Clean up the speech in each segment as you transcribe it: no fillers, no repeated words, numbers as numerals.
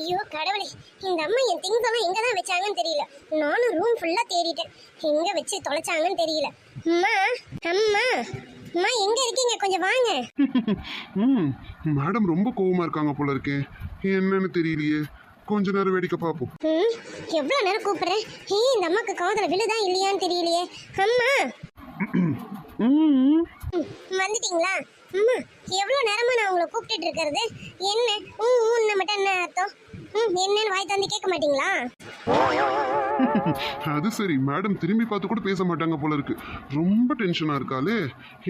ஐயோ கடவுளே, இந்த அம்மா என் திங்ஸ் எல்லாம் எங்க தான் வச்சாங்கன்னு தெரியல. நானும் ரூம் ஃபுல்லா தேடிட்டேன், எங்க வச்சு தொலைச்சாங்கன்னு தெரியல. அம்மா அம்மா அம்மா எங்க இருக்கீங்க? கொஞ்சம் வாங்க. மேடம் ரொம்ப கோவமா இருக்காங்க போல இருக்கே, என்னன்னு தெரியலையே. கொஞ்ச நேரம் வேடிக்கை பார்ப்போம். எவ்வளவு நேரம் கூப்பிடுறேன், இந்த அம்மாக்கு காதுல விழுதா இல்லையான்னு தெரியலையே. அம்மா வந்துட்டீங்களா? அம்மா எவ்வளவு நேரமா நான் உங்களை கூப்பிட்டுட்டு இருக்கிறது? என்ன ஊன்னு மட்டும் என்ன அர்த்தம்? என்னன்னு வாய் தந்து கேட்க மாட்டீங்களா? அது சரி, மேடம் திரும்பி பார்த்து கூட பேச மாட்டாங்க போல இருக்கு. ரொம்ப டென்ஷனா இருக்காளே,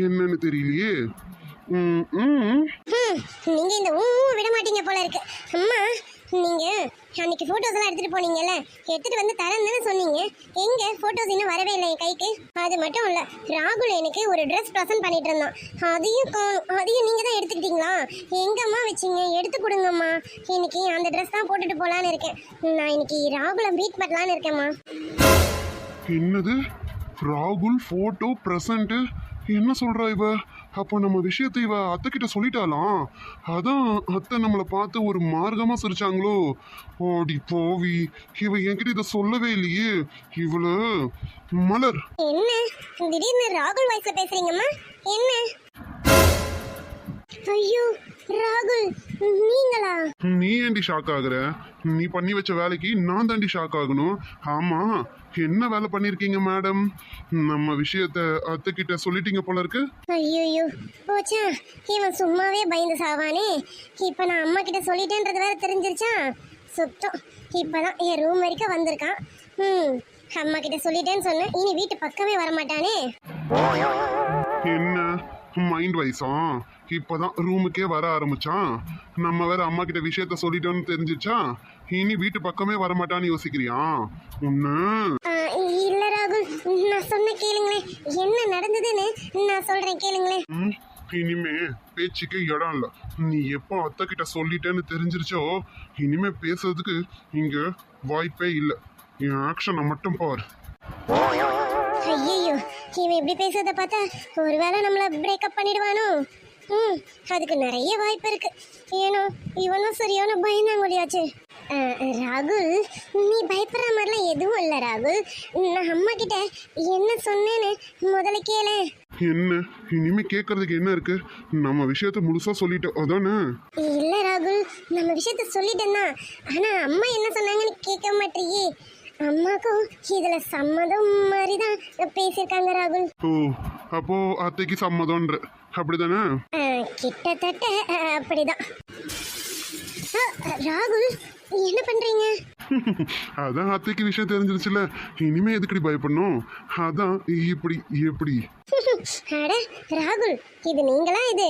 என்னன்னு தெரியலையே. நீங்க இந்த விட மாட்டீங்க போல இருக்கு. அம்மா நீங்க அன்னைக்கு போட்டோஸ் எல்லாம் எடுத்துட்டு போனீங்கல்ல, எடுத்துட்டு வந்து தரேன்னு தானே சொன்னீங்க. எங்க போட்டோஸ் இன்னும் வரவே இல்லை என் கைக்கு. அது மட்டும் இல்ல, ராகுல் எனக்கு ஒரு ட்ரெஸ் ப்ரெசென்ட் பண்ணிட்டு இருந்தான், அதையும் நீங்க தான் எடுத்துக்கிட்டீங்களா? எங்கம்மா வச்சீங்க? எடுத்து கொடுங்கம்மா. இன்னைக்கு அந்த ட்ரெஸ் தான் போட்டுட்டு போலான்னு இருக்கேன். நான் இன்னைக்கு ராகுலை மீட் பண்ணலான்னு இருக்கேம்மா. என்னது ராகுல் போட்டோ பிரசன்ட்? என்ன சொல்றா இவ? அப்போ நம்ம விஷயத்தை இவ அத்தை கிட்ட சொல்லிட்டாலாம். அதான் அத்தை நம்மளை பார்த்து ஒரு மார்க்கமா சிரிச்சாங்களோ. ஓடி போவி, இவ என்கிட்ட இதை சொல்லவே இல்லையே. இவளு மலர். என்ன திடீர்னு ராகுல் வாய்ஸ்ல பேசுறீங்கம்மா? என்ன? ஐயோ ராகுல், நீங்களா? நீ ஏண்டி ஷாக் ஆகுற? நீ பண்ணி வச்ச வேலைக்கு நான் தாண்டி ஷாக் ஆகணும். ஆமா, என்ன வேலை பண்ணிருக்கீங்க மேடம்? நம்ம விஷயத்த அத்தை கிட்ட சொல்லிட்டீங்க போல இருக்கு. ஐயோ போச்சா, இவன் சும்மாவே பயந்து சாவானே. இப்ப நான் அம்மா கிட்ட சொல்லிட்டேன்றது வேற தெரிஞ்சிருச்சா? சுத்தம். இப்பதான் என் ரூம் வரைக்கும் வந்திருக்கான். அம்மா கிட்ட சொல்லிட்டேன்னு சொன்னேன், இனி வீட்டு பக்கமே வரமாட்டானே. என்ன மைண்ட் வைஸா? இப்பதான் ரூமுக்கே வர ஆரம்பிச்சான். நம்ம வேற அம்மா கிட்ட விஷயத்த சொல்லிட்டோம்னு தெரிஞ்சிச்சா, இனி வீட்டு பக்கமே வரமாட்டான்னு யோசிக்கிறியா? இல்ல ராகுல், நான் சொன்ன கேளுங்களேன், என்ன நடந்ததுன்னு நான் சொல்றேன் கேளுங்களேன். இனிமே பேச்சுக்கு இடம் இல்ல. நீ எப்போ அத்தை கிட்ட சொல்லிட்டேன்னு தெரிஞ்சிருச்சோ, இனிமே பேசுறதுக்கு இங்க வாய்ப்பே இல்ல. என் ஆக்ஷனை மட்டும் பாரு. ஐயோ, இவன் இப்படி பேசுறத பார்த்தா ஒருவேளை நம்மள பிரேக்கப் பண்ணிடுவானோ? அதுக்கு நிறைய வாய்ப்பு இருக்கு. ஏனோ இவனும் சரியான பயந்தாங்கொழியாச்சு. ராகுல், நீ பயப்படுற மாதிரிலாம் எதுவும் இல்லை ராகுல். நான் அம்மா கிட்ட என்ன சொன்னேன்னு முதல்ல கேளு. என்ன இனிமே கேட்கறதுக்கு என்ன இருக்கு? நம்ம விஷயத்த முழுசா சொல்லிட்டோம் அதானே? இல்ல ராகுல், நம்ம விஷயத்த சொல்லிட்டேன் தான். ஆனா அம்மா என்ன சொன்னாங்கன்னு கேட்க மாட்டேயே. அம்மாக்கும் இதுல சம்மதம் மாதிரி தான் பேசியிருக்காங்க ராகுல். ஓ, அப்போ அத்தைக்கு சம்மதம்ன்ற அப்படிதானே? கிட்டத்தட்ட அப்படிதான். ராகுல் என்ன பண்றீங்க? அதான் அத்தைக்கு விஷயம் தெரிஞ்சிருச்சுல, இனிமே எதுக்கடி பயப்படணும்? அதான் இப்படி எப்படி? அட ராகுல், இது நீங்களா? இது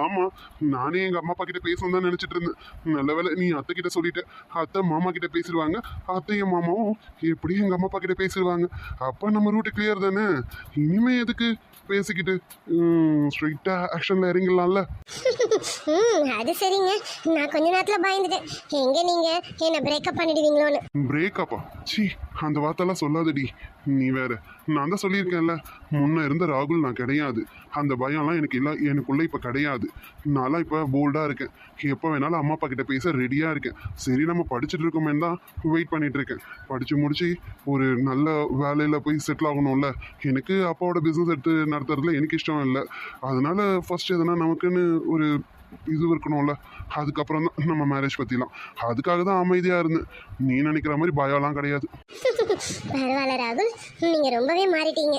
ஆமா, நானே எங்க அம்மா அப்பா கிட்ட பேசணும் தான் நினைச்சிட்டு இருந்தேன். நல்ல வேலை நீ அத்தை கிட்ட சொல்லிட்ட. அத்தை மாமா கிட்ட பேசிடுவாங்க, அத்தையும் மாமாவும் எப்படி எங்க அம்மா அப்பா கிட்ட பேசிடுவாங்க. அப்ப நம்ம ரூட்டு கிளியர் தானே. இனிமே எதுக்கு பேசிக்கிட்டு ஸ்ட்ரைட்டா ஆக்ஷன்ல இறங்கிடலாம்ல. அது சரிங்க, நான் கொஞ்ச நேரத்துல பயந்துட்டேன், எங்க நீங்க என்ன பிரேக்கப் பண்ணிடுவீங்களோன்னு. பிரேக்கப்பா? சி, அந்த வார்த்தைலாம் சொல்லாதடி. நீ வேற, நான் தான் சொல்லியிருக்கேன்ல, முன்ன இருந்த ராகுல் நான் கிடையாது. அந்த பயம்லாம் எனக்கு இல்லை, எனக்குள்ள இப்போ கிடையாது. நான்லாம் இப்போ போல்டாக இருக்கேன். எப்போ வேணாலும் அம்மா அப்பா கிட்ட பேச ரெடியாக இருக்கேன். சரி, நம்ம படிச்சுட்டு இருக்கோமே தான் வெயிட் பண்ணிட்டு இருக்கேன். படித்து முடிச்சு ஒரு நல்ல வேலையில் போய் செட்டில் ஆகணும்ல. எனக்கு அப்பாவோட பிஸ்னஸ் எடுத்து நடத்துறதுல எனக்கு இஷ்டம் இல்லை. அதனால ஃபர்ஸ்ட் எதனா நமக்குன்னு ஒரு இது இருக்கணும்ல. அதுக்கப்புறம் தான் நம்ம மேரேஜ் பற்றிலாம். அதுக்காக தான் அமைதியாக இருந்தேன். நீ நினைக்கிற மாதிரி பயம்லாம் கிடையாது. பரவாயில்ல ராகுல், நீங்க ரொம்பவே மாறிட்டீங்க.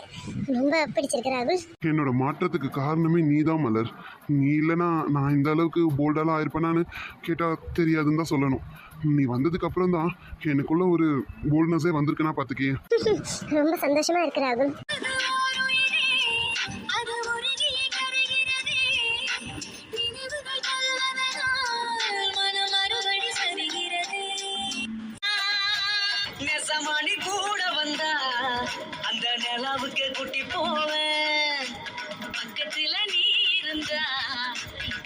ரொம்ப பிடிச்சிருக்கு ராகுல். என்னோட மாற்றத்துக்கு காரணமே நீ தான் மலர். நீ இல்லைன்னா நான் இந்த அளவுக்கு போல்டாலாம் ஆயிருப்பேனான்னு கேட்டால் தெரியாதுன்னு தான் சொல்லணும். நீ வந்ததுக்கு அப்புறம் தான் எனக்குள்ள ஒரு போல்ட்னஸே வந்திருக்குன்னா பார்த்துக்கே. ரொம்ப சந்தோஷமா இருக்கு ராகுல். நெசமானி கூட வந்தா அந்த நிலாவுக்கு குட்டி போவேன். பக்கத்துல நீ இருந்தா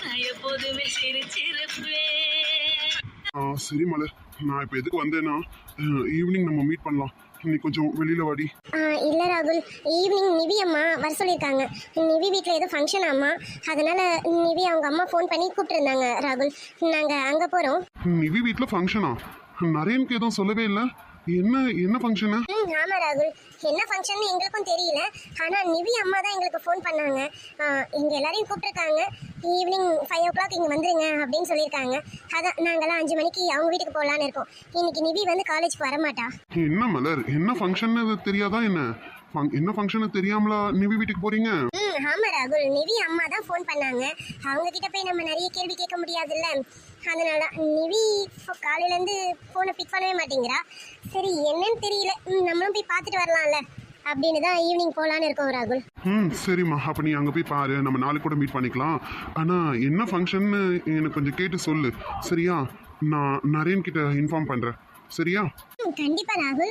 நான் எப்போதுமே சிரிச்சிருப்பேன். சரி மலர், நான் இப்போ எதுக்கு வந்தேன்னா ஈவினிங் நம்ம மீட் பண்ணலாம். நீ கொஞ்சம் வெளியில வாடி. இல்லை ராகுல், ஈவினிங் நிவி அம்மா வர சொல்லியிருக்காங்க. நிவி வீட்டில் ஏதோ ஃபங்க்ஷன் ஆமா, அதனால நிவி அவங்க அம்மா ஃபோன் பண்ணி கூப்பிட்டுருந்தாங்க ராகுல். நாங்கள் அங்கே போகிறோம். நிவி வீட்ல ஃபங்க்ஷனா? நரேனுக்கு எதுவும் சொல்லவே இல்லை. என்ன என்ன ஃபங்க்ஷனு? ஆமா ராகுல், என்ன ஃபங்க்ஷன் எங்களுக்கும் தெரியல. ஆனா நிவி அம்மா தான் எங்களுக்கு ஃபோன் பண்ணாங்க. எங்க எல்லாரையும் கூப்பிட்டுருக்காங்க. ஈவினிங் 5 o'clock இங்க வந்துருங்க அப்படின்னு சொல்லியிருக்காங்க. அதான் நாங்களாம் 5 மணிக்கு அவங்க வீட்டுக்கு போகலான்னு இருக்கோம். இன்னைக்கு நிவி வந்து காலேஜ்க்கு வரமாட்டா. என்ன மலர், என்ன ஃபங்க்ஷன் தெரியாதா என்ன? என்ன ஃபங்க்ஷன் தெரியாமலா நிவி வீட்டுக்கு போறீங்க? ஆமா ராகுல், நிவி அம்மா தான் ஃபோன் பண்ணாங்க. அவங்க கிட்ட போய் நம்ம நிறைய கேள்வி கேட்க முடியாதுல்ல, அதனால நிவி காலையில இருந்து போனை பிக் பண்ணவே மாட்டேங்கிறா. சரி என்னன்னு தெரியல, நம்மளும் போய் பார்த்துட்டு வரலாம்ல அப்படின்னு தான் ஈவினிங் போகலான்னு இருக்கோம் ராகுல். சரிம்மா, அப்போ நீ அங்கே போய் பாரு, நம்ம நாளைக்கு கூட மீட் பண்ணிக்கலாம். ஆனால் என்ன ஃபங்க்ஷன்னு எனக்கு கொஞ்சம் கேட்டு சொல்லு சரியா? நான் நரேன் கிட்ட இன்ஃபார்ம் பண்ணுறேன் சரியா? கண்டிப்பா ராகுல்,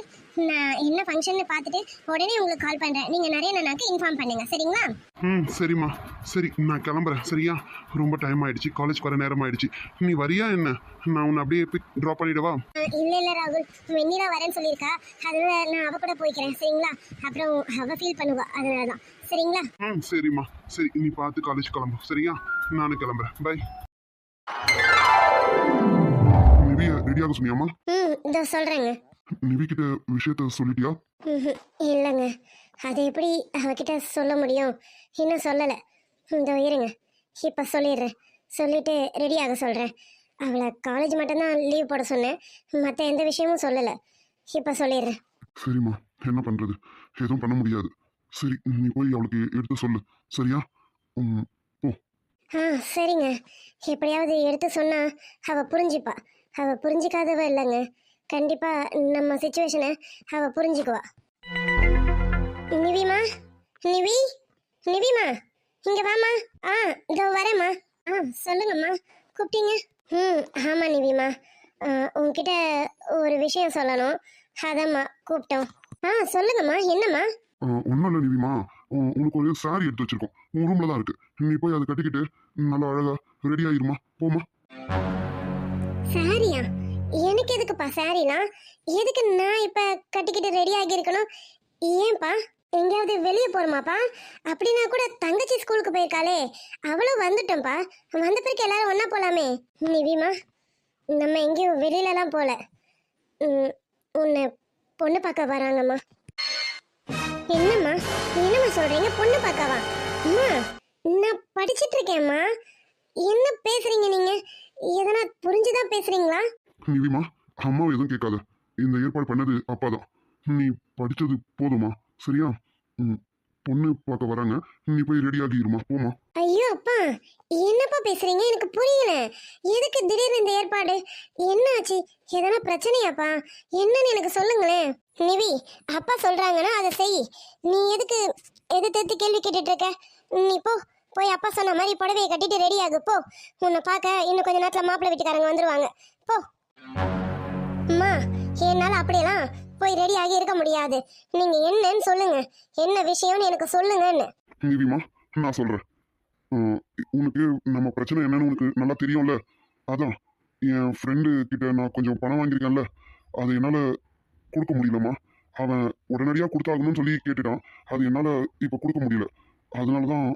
நான் என்ன ஃபங்க்ஷன் பார்த்துட்டு உடனே உங்களுக்கு கால் பண்றேன். நீங்க நிறைய நானாக்கு இன்ஃபார்ம் பண்ணுங்க சரிங்களா? சரிம்மா, சரி நான் கிளம்புறேன் சரியா? ரொம்ப டைம் ஆயிடுச்சு, காலேஜ் வர நேரம் ஆயிடுச்சு. நீ வரியா என்ன? நான் உன்னை அப்படியே பிக் ட்ராப் பண்ணிடவா? இல்ல ராகுல், வெண்ணிலா வரேன்னு சொல்லியிருக்கா, அதனால நான் அவ கூட போய்க்கிறேன் சரிங்களா? அப்புறம் அவ ஃபீல் பண்ணுவா, அதனால தான் சரிங்களா? சரிம்மா, சரி நீ பார்த்து காலேஜ் கிளம்பு சரியா? நானும் கிளம்புறேன், பை. நிவிய ரெடியாக சொன்னியாமா? இதோ சொல்றேங்க. நிவி கிட்ட விஷயத்த சொல்லிட்டியா? இல்லைங்க, அது எப்படி அவகிட்ட சொல்ல முடியும்? இன்னும் சொல்லலை. இதோ இருங்க, இப்போ சொல்லிடுறேன். சொல்லிட்டு ரெடியாக சொல்கிறேன். அவளை காலேஜ் மட்டும்தான் லீவ் போட சொன்னேன், மற்ற எந்த விஷயமும் சொல்லலை. இப்போ சொல்லிடுறேன். சரிம்மா, என்ன பண்றது? எதுவும் பண்ண முடியாது. சரி நீ போய் அவளுக்கு எடுத்து சொல்லு சரியா? ஓ சரிங்க, எப்படியாவது எடுத்து சொன்னா அவள் புரிஞ்சுப்பா. அவள் புரிஞ்சிக்காதவ இல்லைங்க, கண்டிப்பா நம்ம சிச்சுவேஷனை அவ புரிஞ்சுக்குவா. நிவிமா, நிவி, நிவிமா இங்க வாமா. இதோ வரேம்மா. சொல்லுங்கம்மா, கூப்பிட்டீங்க? ஆமா நிவிமா, உங்ககிட்ட ஒரு விஷயம் சொல்லணும், அதாம்மா கூப்பிட்டோம். சொல்லுங்கம்மா, என்னம்மா? ஒன்றும் இல்லை நிவிமா, உனக்கு ஒரு சாரி எடுத்து வச்சிருக்கோம், உன் ரூம்ல தான் இருக்கு. நீ போய் அதை கட்டிக்கிட்டு நல்லா அழகா ரெடி ஆயிருமா, போமா. சாரியா? எனக்கு எதுக்குப்பா சாரிலாம்? எதுக்கு நான் இப்ப கட்டிக்கிட்டு ரெடி ஆகி இருக்கணும்? ஏன்பா, எங்கேயாவது வெளியே போறோமாப்பா? அப்படின்னா கூட தங்கச்சி ஸ்கூலுக்கு போயிருக்காளே, அவளும் வந்துட்டோம்ப்பா. வந்த பிறகு எல்லாரும் ஒன்னா போலாமே. நிவிமா, நம்ம எங்கேயும் வெளியிலலாம் போல. உன்னை பொண்ணு பார்க்க வராங்கம்மா. என்னம்மா என்னம்மா சொல்றீங்க? பொண்ணு பார்க்கவா? அம்மா, நான் படிச்சிட்டு இருக்கேம்மா. என்ன பேசுறீங்க நீங்க? எதனா புரிஞ்சுதான் பேசுறீங்களா? நிவிமா, அம்மாவை எதுவும் கேட்காத. இந்த ஏற்பாடு பண்ணது அப்பா தான். நீ படிச்சது போதுமா சரியா? பொண்ணு பார்க்க வராங்க, நீ போய் ரெடி ஆகிருமா, போமா. ஐயோ அப்பா, என்னப்பா பேசுறீங்க? எனக்கு புரியல. எதுக்கு திடீர்னு இந்த ஏற்பாடு? என்னாச்சு? எதனா பிரச்சனையாப்பா? என்னன்னு எனக்கு சொல்லுங்களேன். நிவி, அப்பா சொல்றாங்கன்னா அதை செய். நீ எதுக்கு எதிர்த்து கேள்வி கேட்டுட்டு இருக்க? நீ போய் அப்பா சொன்ன மாதிரி புடவையை கட்டிட்டு ரெடி ஆகு, போ. உன்னை பார்க்க இன்னும் கொஞ்ச நேரத்துல மாப்பிள்ளை வீட்டுக்காரங்க வந்துருவாங்க, போ. அம்மா, என்னால அப்படியெல்லாம் போய் ரெடி ஆகி இருக்க முடியாது. நீங்க என்னன்னு சொல்லுங்க, என்ன விஷயம்னு எனக்கு சொல்லுங்கன்னு. நிவிமா, நான் சொல்றேன். உனக்கு நம்ம பிரச்சனை என்னன்னு உனக்கு நல்லா தெரியும்ல. அதான் என் ஃப்ரெண்டு கிட்ட நான் கொஞ்சம் பணம் வாங்கியிருக்கேன்ல, அது என்னால் கொடுக்க முடியலம்மா. அவன் உடனடியாக கொடுத்தாகணும்னு சொல்லி கேட்டுட்டான். அது என்னால் இப்போ கொடுக்க முடியல. அதனால தான்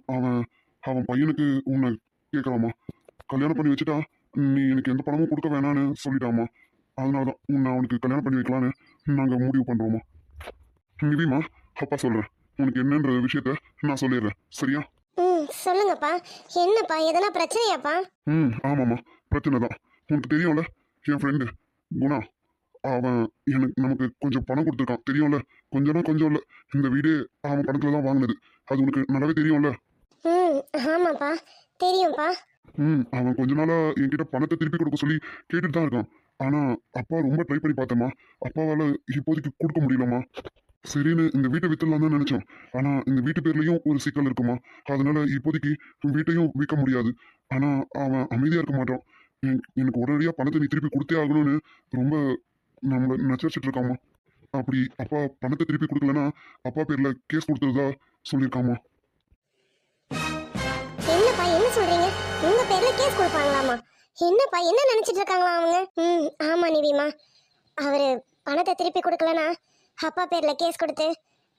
அவன் பையனுக்கு உன்னை கேட்கலாமா. கல்யாணம் பண்ணி வச்சுட்டா நீ எனக்கு எந்த பணமும் கொடுக்க வேணான்னு சொல்லிட்டாமா. அதனால தான் உன்னை அவனுக்கு கல்யாணம் பண்ணி வைக்கலான்னு நாங்கள் முடிவு பண்ணுறோமா. நிவிமா, அப்பா சொல்கிறேன், உனக்கு என்னன்ற விஷயத்த நான் சொல்லிடுறேன் சரியா? சொல்லுங்கப்பா. என்னப்பா, எதனா பிரச்சனையாப்பா? ஆமாம்மா, பிரச்சனை தான். உனக்கு தெரியும்ல, என் ஃப்ரெண்டு குணா, அவன் நமக்கு கொஞ்சம் பணம் கொடுத்துருக்கான் தெரியும்ல. கொஞ்சம் இல்லை, இந்த வீடே அவன் பணத்தில் தான் வாங்கினது. அது உனக்கு நல்லாவே தெரியும்ல. ஆமாப்பா, தெரியும்ப்பா. அவன் கொஞ்ச நாளா என்கிட்ட பணத்தை திருப்பி கொடுக்க சொல்லி கேட்டுட்டு தான் இருக்கான். ஆனா அப்பா ரொம்ப ட்ரை பண்ணி பார்த்தேம்மா, அப்பாவால இப்போதைக்கு கொடுக்க முடியலம்மா. சரின்னு இந்த வீட்டை வித்துலாம் தான் நினைச்சோம். ஆனா இந்த வீட்டு பேர்லயும் ஒரு சிக்கல் இருக்குமா, அதனால இப்போதைக்கு வீட்டையும் விற்க முடியாது. ஆனா அவன் அமைதியா இருக்க மாட்டான். எனக்கு உடனடியா பணத்தை நீ திருப்பி கொடுத்தே ஆகணும்னு ரொம்ப நம்மளை நச்சரிச்சுட்டு இருக்காமா. அப்படி அப்பா பணத்தை திருப்பி கொடுக்கலன்னா அப்பா பேர்ல கேஸ் கொடுத்ததா சொல்லியிருக்காமா. என்னப்பா என்ன சொல்றீங்க? உங்க பேர்ல கேஸ் கொடுப்பாங்களாமா? என்னப்பா என்ன நினைச்சிட்டு இருக்காங்களா அவங்க? ஆமா நிவிமா, அவரு பணத்தை திருப்பி கொடுக்கலனா அப்பா பேர்ல கேஸ் கொடுத்து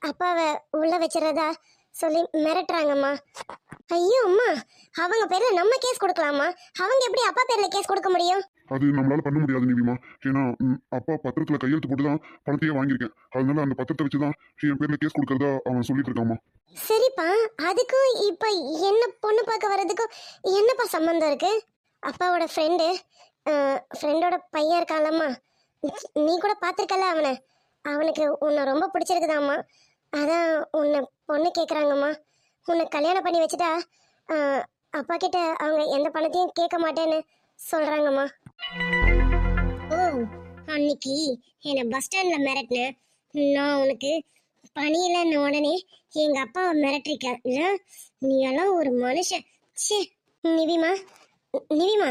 அப்பாவை உள்ள வச்சிடறதா சொல்லி மிரட்டுறாங்கம்மா. ஐயோ அம்மா, அவங்க பேர்ல நம்ம கேஸ் கொடுக்கலாமா? அவங்க எப்படி அப்பா பேர்ல கேஸ் கொடுக்க முடியும்? அது நம்மளால பண்ண முடியாது நிவிமா. ஏன்னா அப்பா பத்திரத்துல கையெழுத்து போட்டு தான் பணத்தையே வாங்கியிருக்கேன். அதனால அந்த பத்திரத்தை வச்சு தான் என் பேர்ல கேஸ் கொடுக்கறதா அவன் சொல்லிட்டு இருக்காமா. சரிப்பா, அதுக்கும் இப்ப என்ன பொண்ணு பார்க்க வர்றதுக்கும் என்னப்பா சம்பந்தம் இருக்கு? அப்பாவோட ஃப்ரெண்டோட பையன் இருக்கான்லம்மா, நீ கூட பார்த்துருக்கல அவனை. அவனுக்கு உன்னை ரொம்ப பிடிச்சிருக்குதாம்மா. அதான் உன்னை பொண்ணு கேட்குறாங்கம்மா. உன்னை கல்யாணம் பண்ணி வச்சுட்டா அப்பா கிட்ட அவங்க எந்த பணத்தையும் கேட்க மாட்டேன்னு சொல்கிறாங்கம்மா. ஓ, அன்னைக்கு என்னை பஸ் ஸ்டாண்டில் மிரட்டினேன். நான் உனக்கு பணியிலன்னு உடனே எங்கள் அப்பாவை மிரட்டிருக்கேன் இல்லை? நீ எல்லாம் ஒரு மனுஷன். சே நிவிமா, நிவிமா.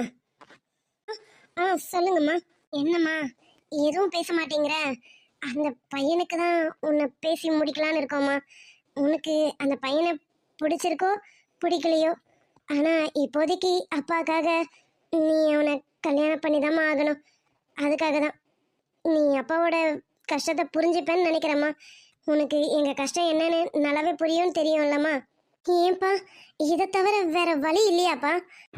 சொல்லுங்கம்மா. என்னம்மா எதுவும் பேச மாட்டேங்கிற? அந்த பையனுக்கு தான் உன்னை பேசி முடிக்கலான்னு இருக்கோம்மா. உனக்கு அந்த பையனை பிடிச்சிருக்கோ பிடிக்கலையோ, ஆனால் இப்போதைக்கு அப்பாக்காக நீ அவனை கல்யாணம் பண்ணி தாம்மா ஆகணும். அதுக்காக தான் நீ அப்பாவோட கஷ்டத்தை புரிஞ்சுப்பேன்னு நினைக்கிறேம்மா. உனக்கு எங்கள் கஷ்டம் என்னன்னு நல்லாவே புரியும்னு தெரியும்லம்மா. ஏன்பா, இதை தவிர வேற வழி இல்லையாப்பா?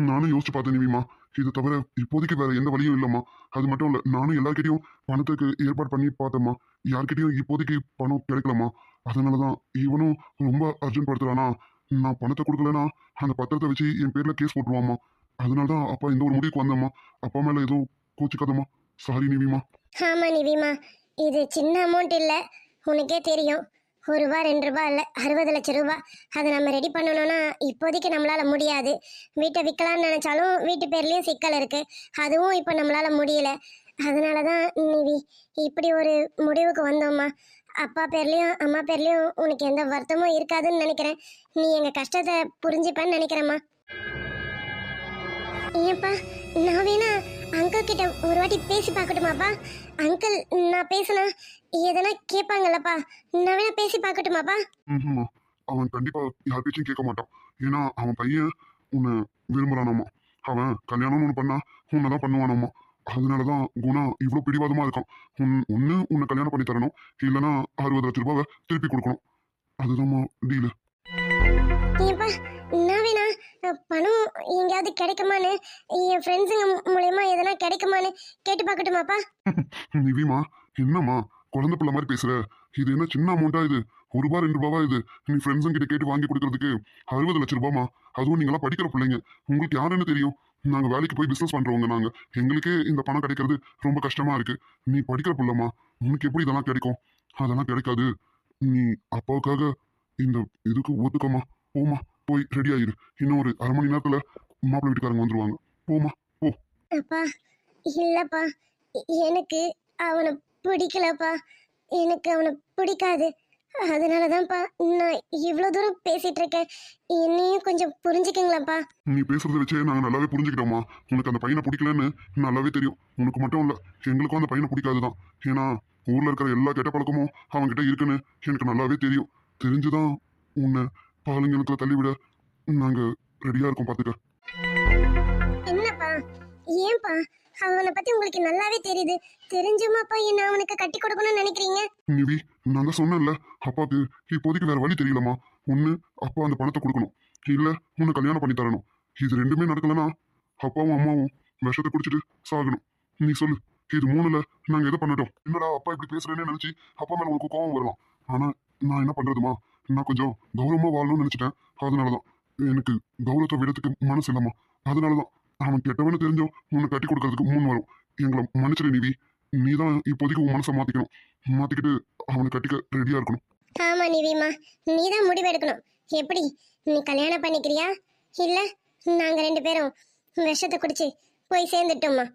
நானும் யோசிச்சு பார்த்தேன் நிவிமா. இது தவிர இப்போதைக்கு வேற எந்த வழியும் இல்லைம்மா. அது மட்டும் இல்லை, நானும் எல்லார்கிட்டையும் பணத்துக்கு ஏற்பாடு பண்ணி பார்த்தேம்மா. யார்கிட்டையும் இப்போதைக்கு பணம் கிடைக்கலம்மா. அதனால தான் இவனும் ரொம்ப அர்ஜென்ட் படுத்துறானா. நான் பணத்தை கொடுக்கலனா அந்த பத்திரத்தை வச்சு என் பேர்ல கேஸ் போட்டுருவாம்மா. அதனால தான் அப்பா இந்த ஒரு முடிவுக்கு வந்தேம்மா. அப்பா மேல எதுவும் கோச்சிக்காதம்மா. சாரி நிவிமா. ஆமாம் நிவிமா, இது சின்ன அமௌண்ட் இல்லை, உனக்கே தெரியும். ₹1 ₹2 இல்லை, 60 லட்சம் ரூபா. அதை நம்ம ரெடி பண்ணணும்னா இப்போதைக்கு நம்மளால் முடியாது. வீட்டை விற்கலான்னு நினச்சாலும் வீட்டு பேர்லேயும் சிக்கல் இருக்குது. அதுவும் இப்போ நம்மளால் முடியல. அதனால தான் நிவி இப்படி ஒரு முடிவுக்கு வந்தோம்மா. அப்பா பேர்லேயும் அம்மா பேர்லேயும் உனக்கு எந்த வருத்தமும் இருக்காதுன்னு நினைக்கிறேன். நீ எங்கள் கஷ்டத்தை புரிஞ்சுப்பேன்னு நினைக்கிறேம்மா. ஏன்ப்பா, நான் வேணா அங்கிள் கிட்ட ஒரு வாட்டி பேசி பார்க்கட்டுமாப்பா? அங்கிள் நான் பேசினா எதனா கேட்பாங்கல்லப்பா, நான் வேணா பேசி பார்க்கட்டுமாப்பா? அவன் கண்டிப்பா யார் பேச்சும் கேட்க மாட்டான். ஏன்னா அவன் பையன் உன்னை விரும்புறானாமா. அவன் கல்யாணம்னு ஒன்று பண்ணா உன்னை தான் பண்ணுவானாமா. அதனாலதான் குணா இவ்வளோ பிடிவாதமா இருக்கான். ஒன்று உன்னை கல்யாணம் பண்ணி தரணும், இல்லைன்னா 60 லட்சம் ரூபாவை திருப்பி கொடுக்கணும். அதுதான்மா டீலு. ஏன்ப்பா, நான் வேணா பணம் எங்கேயாவது கிடைக்குமான்னு, என் ஃப்ரெண்ட்ஸுங்க மூலயமா எதனா கிடைக்குமான்னு கேட்டு பார்க்கட்டுமாப்பா? நிவிமா, என்னம்மா குழந்தை பிள்ளை மாதிரி பேசுற? இது என்ன சின்ன அமௌண்டா? இது ₹1 ₹2 இது. நீ ஃப்ரெண்ட்ஸுங்க கிட்ட கேட்டு வாங்கி கொடுக்கறதுக்கு 60 லட்சம் ரூபாமா? அதுவும் நீங்களாம் படிக்கிற பிள்ளைங்க. உங்களுக்கு யாருன்னு தெரியும்? நாங்க வேலைக்கு போய் பிசினஸ் பண்றவங்க. நாங்க எங்களுக்கே இந்த பணம் கிடைக்கிறது ரொம்ப கஷ்டமா இருக்கு. நீ படிக்கிற பிள்ளைமா, உனக்கு எப்படி இதெல்லாம் கிடைக்கும்? அதெல்லாம் கிடைக்காது. நீ அப்பாவுக்காக இந்த இதுக்கு ஒத்துக்கோமா. போமா, போய் ரெடி ஆயிரு. இன்னும் ஒரு அரை மணி நேரத்துல மாப்பிள்ளை வீட்டுக்காரங்க வந்துருவாங்க. போமா, போ. அப்பா இல்லப்பா, எனக்கு அவனை பிடிக்கலப்பா. எனக்கு அவனை பிடிக்காது. அதனாலதான்ப்பா நான் இவ்வளோ தூரம் பேசிட்டு இருக்கேன். என்னையும் கொஞ்சம் புரிஞ்சுக்கங்களாப்பா. நீ பேசுறத வச்சே நாங்க நல்லாவே புரிஞ்சுக்கிட்டோமா. உனக்கு அந்த பையனை பிடிக்கலன்னு நல்லாவே தெரியும். உனக்கு மட்டும் இல்ல, எங்களுக்கும் அந்த பையனை பிடிக்காதுதான். ஏன்னா ஊர்ல இருக்கிற எல்லா கெட்ட பழக்கமும் அவன்கிட்ட இருக்குன்னு எனக்கு நல்லாவே தெரியும். தெரிஞ்சுதான் உன்னை பாலுங்கிணத்துல தள்ளிவிட நாங்க ரெடியா இருக்கோம். பாத்துக்க. என்னப்பா, ஏன்பா அவனை பத்தி உங்களுக்கு நல்லாவே தெரியுது. தெரிஞ்சுமாப்பா என்ன அவனுக்கு கட்டி கொடுக்கணும்னு நினைக்கிறீங்க? நிவி, நான் தான் சொன்னேன்ல, அப்பாவுக்கு இப்போதைக்கு வேற வழி தெரியலமா. ஒண்ணு அப்பா அந்த பணத்தை கொடுக்கணும், இல்ல உன்னை கல்யாணம் பண்ணி தரணும். இது ரெண்டுமே நடக்கலன்னா அப்பாவும் அம்மாவும் விஷத்தை குடிச்சிட்டு சாகணும். நீ சொல்லு, இது மூணுல நாங்க எதை பண்ணட்டும்? என்னடா அப்பா இப்படி பேசுறேன்னு நினைச்சு அப்பா மேல உங்களுக்கு கோவம் வரலாம். ஆனா நான் என்ன பண்றதுமா, நான் கொஞ்சம் கௌரவமா வாழணும்னு நினைச்சிட்டேன். அதனாலதான் எனக்கு கௌரவத்தை விடத்துக்கு மனசு இல்லம்மா. அதனாலதான் அவன் கெட்டவனு தெரிஞ்சும் உன்னை கட்டி கொடுக்கறதுக்கு முன் வரும். எங்களை மன்னிச்சிரு நிவி. நீ தான் இப்போதைக்கு உன் மனசை மாத்திக்கணும். மாத்திக்கிட்டு அவனை கட்டிக்க ரெடியா இருக்கணும். ஆமா நிவிமா, நீ தான் முடிவு எடுக்கணும். எப்படி, நீ கல்யாணம் பண்ணிக்கிறியா இல்ல நாங்க 2 பேரும் விஷத்தை குடிச்சு போய் சேர்ந்துட்டோமா?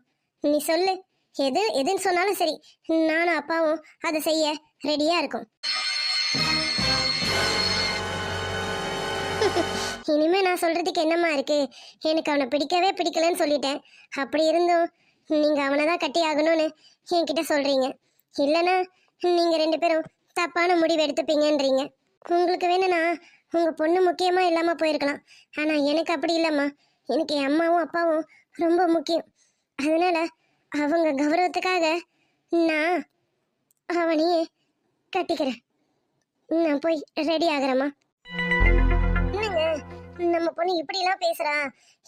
நீ சொல்லு. எதுன்னு சொன்னாலும் சரி, நானும் அப்பாவும் அதை செய்ய ரெடியா இருக்கும். இனிமே நான் சொல்றதுக்கு என்னம்மா இருக்கு? எனக்கு அவனை பிடிக்கவே பிடிக்கலன்னு சொல்லிட்டேன். அப்படி இருந்தும் நீங்க அவனை தான் கட்டி ஆகணும்னு என்கிட்ட சொல்றீங்க. இல்லைன்னா நீங்க 2 பேரும் தப்பான முடிவு எடுத்துப்பீங்கன்றீங்க. உங்களுக்கு வேணும்னா உங்க பொண்ணு முக்கியமா இல்லாம போயிருக்கலாம். ஆனா எனக்கு அப்படி இல்லம்மா. எனக்கு என் அம்மாவும் அப்பாவும் ரொம்ப முக்கியம். அதனால அவங்க கௌரவத்துக்காக நான் அவனையே கட்டிக்கிறேன். நான் போய் ரெடி ஆகுறேம்மா. என்னங்க நம்ம பொண்ணு இப்படிலாம் பேசுறா?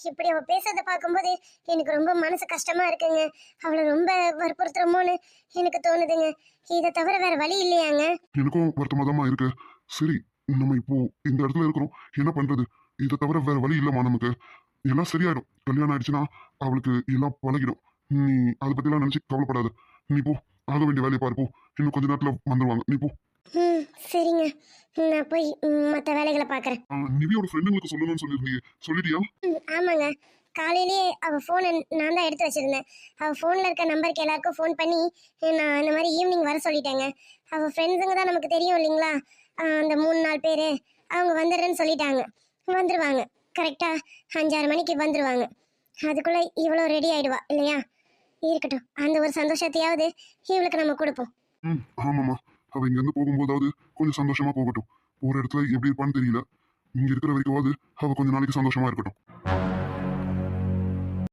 இப்படி அவ பேசுறத பார்க்கும்போது எனக்கு ரொம்ப மனசு கஷ்டமா இருக்குங்க. அவளை ரொம்ப வற்புறுத்துறமோன்னு எனக்கு தோணுதுங்க. இதை தவிர வேற வழி இல்லையாங்க? எனக்கும் வருத்தமாதமா இருக்கு. சரி, நம்ம இப்போ இந்த இடத்துல இருக்கிறோம், என்ன பண்றது? இதை தவிர வேற வழி இல்லைம்மா நமக்கு. எல்லாம் சரியாயிடும். கல்யாணம் ஆயிடுச்சுன்னா அவளுக்கு எல்லாம் பழகிடும். நீ அதை பத்திலாம் நினைச்சு கவலைப்படாத. நீ போ, ஆக வேண்டிய வேலையை பாரு போ. இன்னும் கொஞ்ச நேரத்துல வந்துருவாங்க, நீ போ. சரிங்க. நான் போய் மற்ற வேலைகளை பார்க்குறேன். நிவியோட ஃப்ரெண்டுங்களுக்கு சொல்லணும்னு சொல்லியிருந்தீங்க, சொல்லிட்டியா? ஆமாங்க. காலையிலேயே அவள் ஃபோனை நான் தான் எடுத்து வச்சிருந்தேன். அவள் ஃபோனில் இருக்க நம்பருக்கு எல்லாருக்கும் ஃபோன் பண்ணி நான் அந்த மாதிரி ஈவினிங் வர சொல்லிட்டேங்க. அவள் ஃப்ரெண்ட்ஸுங்க தான் நமக்கு தெரியும் இல்லைங்களா? அந்த 3-4 பேர் அவங்க வந்துடுறேன்னு சொல்லிட்டாங்க. வந்துடுவாங்க. கரெக்டாக 5-6 மணிக்கு வந்துடுவாங்க. அதுக்குள்ளே இவ்வளோ ரெடி ஆயிடுவா இல்லையா? இருக்கட்டும், அந்த ஒரு சந்தோஷத்தையாவது இவளுக்கு நம்ம கொடுப்போம். ஆமாம்மா. அவ இங்கேருந்து போகும்போதாவது கொஞ்சம் சந்தோஷமா போகட்டும். ஒரு இடத்துல எப்படி இருப்பான்னு தெரியல. இங்க இருக்கிற வரைக்குமாவது அவ கொஞ்ச நாளைக்கு சந்தோஷமா இருக்கட்டும்.